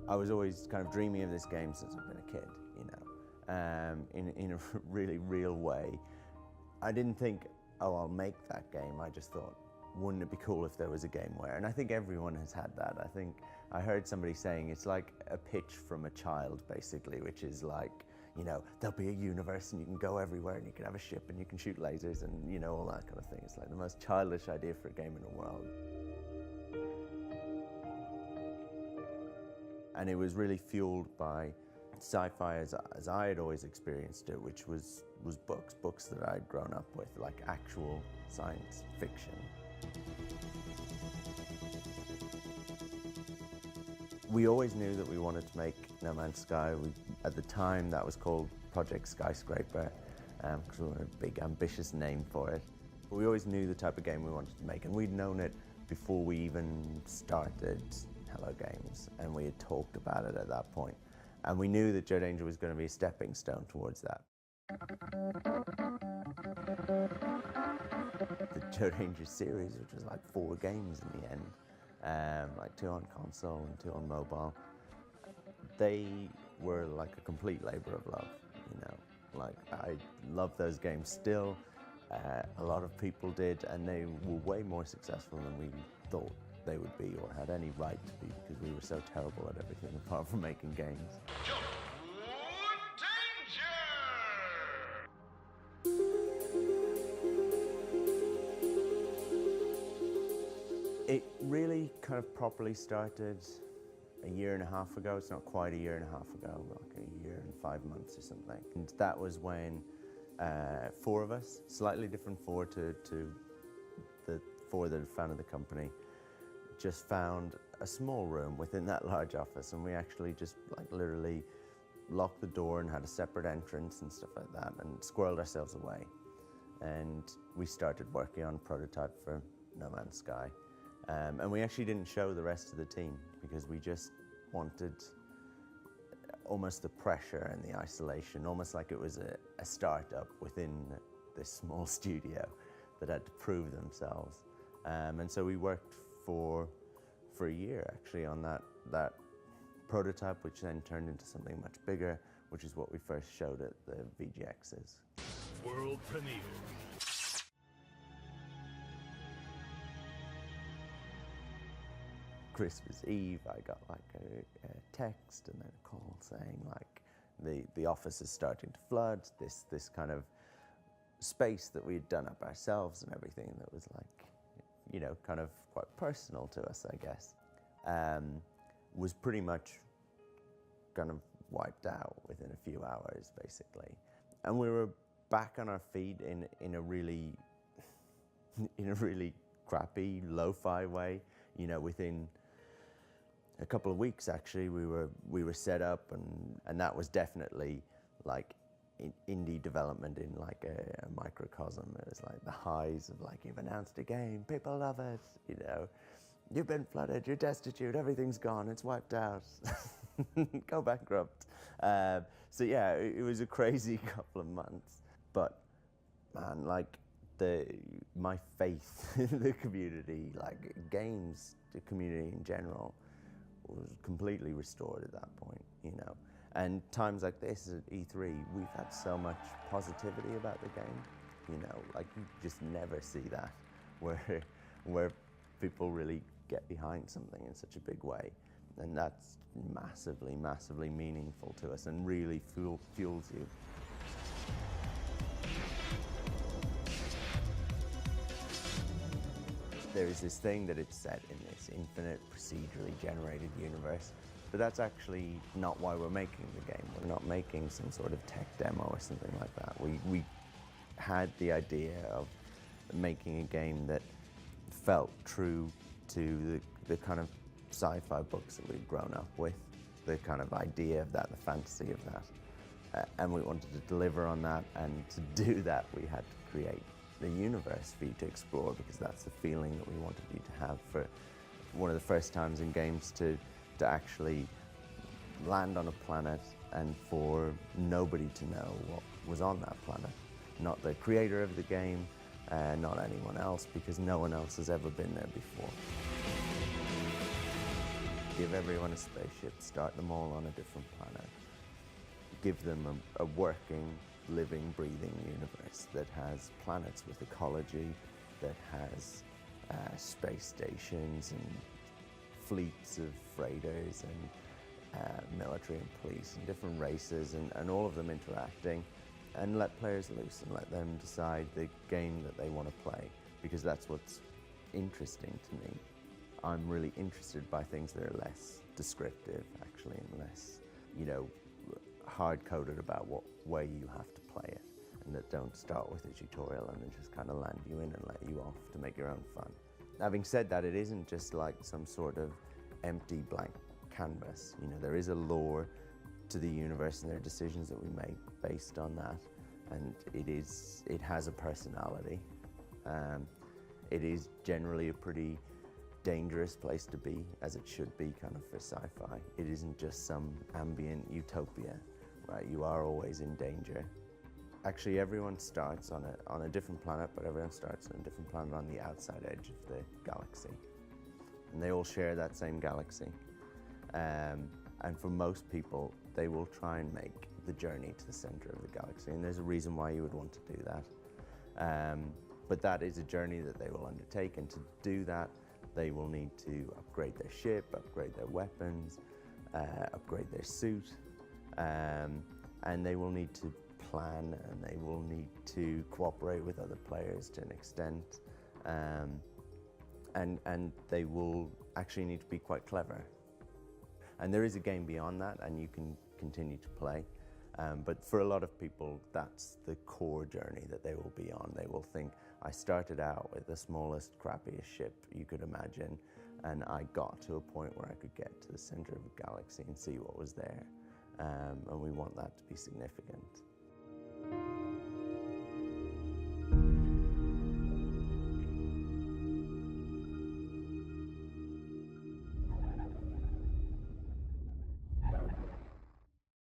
I was always kind of dreaming of this game since I've been a kid, you know, in a really real way. I didn't think, oh, I'll make that game. I just thought, wouldn't it be cool if there was a game where, and I think everyone has had that. I think I heard somebody saying it's like a pitch from a child, basically, which is like, you know, there'll be a universe and you can go everywhere and you can have a ship and you can shoot lasers and, you know, all that kind of thing. It's like the most childish idea for a game in the world. And it was really fueled by sci-fi as I had always experienced it, which was books that I'd grown up with, like actual science fiction. We always knew that we wanted to make No Man's Sky. At the time, that was called Project Skyscraper, because we wanted a big, ambitious name for it. But we always knew the type of game we wanted to make, and we'd known it before we even started Hello Games, and we had talked about it at that point. And we knew that Joe Danger was going to be a stepping stone towards that. The Joe Danger series, which was like 4 games in the end, like 2 on console and 2 on mobile, they were like a complete labor of love, you know. Like, I love those games still. A lot of people did, and they were way more successful than we thought they would be or had any right to be, because we were so terrible at everything apart from making games. It really kind of properly started a year and a half ago. It's not quite a year and a half ago, like a year and 5 months or something. And that was when 4 of us, slightly different 4 to the 4 that had founded the company, just found a small room within that large office, and we actually just like literally locked the door and had a separate entrance and stuff like that, and squirreled ourselves away. And we started working on a prototype for No Man's Sky. And we actually didn't show the rest of the team because we just wanted almost the pressure and the isolation, almost like it was a startup within this small studio that had to prove themselves. And so we worked for a year actually on that prototype, which then turned into something much bigger, which is what we first showed at the VGXs. World premiere. Christmas Eve, I got like a text and then a call saying like the office is starting to flood, this kind of space that we had done up ourselves and everything that was like, you know, kind of quite personal to us, I guess, was pretty much kind of wiped out within a few hours, basically. And we were back on our feet in a really crappy, lo-fi way, you know, within a couple of weeks, actually, we were set up, and that was definitely like indie development in like a microcosm. It was like the highs of like, you've announced a game, people love it, you know, you've been flooded, you're destitute, everything's gone, it's wiped out, go bankrupt. So yeah, it was a crazy couple of months, but man, like my faith in the community, like games, the community in general, was completely restored at that point, you know. And times like this at E3, we've had so much positivity about the game, you know, like you just never see that, where people really get behind something in such a big way. And that's massively, massively meaningful to us and really fuels you. There is this thing that it's set in this infinite, procedurally generated universe, but that's actually not why we're making the game. We're not making some sort of tech demo or something like that. We had the idea of making a game that felt true to the kind of sci-fi books that we'd grown up with, the kind of idea of that, the fantasy of that. And we wanted to deliver on that, and to do that we had to create the universe for you to explore, because that's the feeling that we wanted you to have for one of the first times in games to actually land on a planet and for nobody to know what was on that planet. Not the creator of the game, not anyone else, because no one else has ever been there before. give everyone a spaceship, start them all on a different planet, give them a working, living, breathing universe that has planets with ecology, that has space stations and fleets of freighters and military and police and different races and all of them interacting, and let players loose and let them decide the game that they want to play, because that's what's interesting to me. I'm really interested by things that are less descriptive, actually, and less, hard-coded about what way you have to play it, and that don't start with a tutorial and then just kind of land you in and let you off to make your own fun. Having said that, it isn't just like some sort of empty blank canvas. There is a lore to the universe, and there are decisions that we make based on that, and it has a personality. It is generally a pretty dangerous place to be, as it should be kind of for sci-fi. It isn't just some ambient utopia, right? You are always in danger. Actually, everyone starts on a different planet, but everyone starts on a different planet on the outside edge of the galaxy. And they all share that same galaxy. And for most people, they will try and make the journey to the center of the galaxy. And there's a reason why you would want to do that. But that is a journey that they will undertake. And to do that, they will need to upgrade their ship, upgrade their weapons, upgrade their suit. And they will need to plan, and they will need to cooperate with other players to an extent. And they will actually need to be quite clever. And there is a game beyond that, and you can continue to play. But for a lot of people, that's the core journey that they will be on. They will think, I started out with the smallest, crappiest ship you could imagine, and I got to a point where I could get to the center of the galaxy and see what was there. And we want that to be significant.